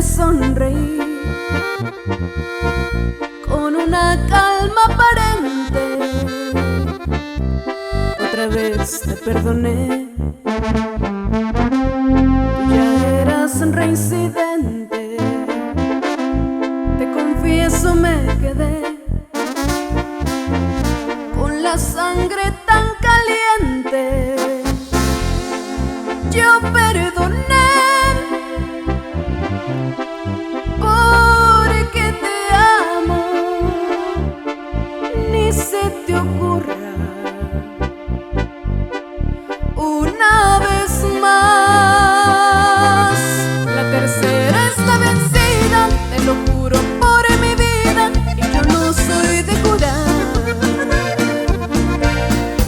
sonreír con una calma aparente. Otra vez te perdoné, tú ya eras un reincidente. Te confieso me quedé con la sangre tan caliente. Yo perdoné porque te amo, ni se te ocurra una vez más. La tercera es la vencida, te lo juro por mi vida, y yo no soy de curar.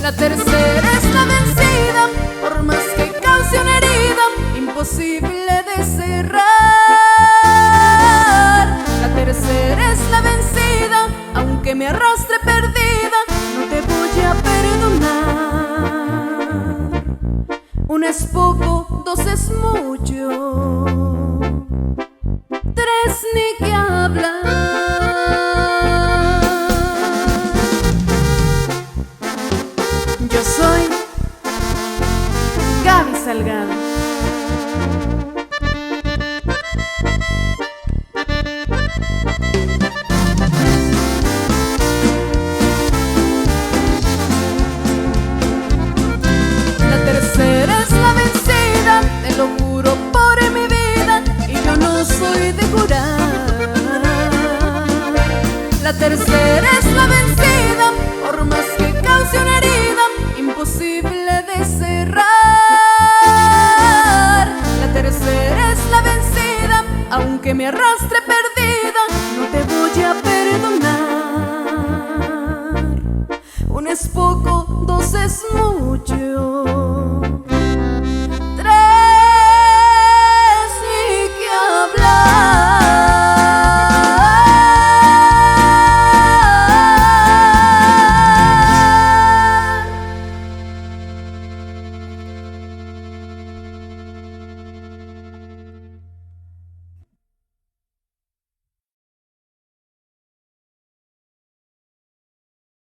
La tercera es la vencida, por más que cause una herida imposible de cerrar. La tercera es la vencida, aunque me arrastre perdida, no te voy a perdonar. Uno es poco, dos es mucho, tres ni que hablar. Yo soy Gaby Salgado. La tercera es la vencida, te lo juro por mi vida, y yo no soy de curar. La tercera es la vencida, por más que cause una herida imposible de cerrar. La tercera es la vencida, aunque me arrastre perdida, no te voy a perdonar. Uno es poco, dos es mucho.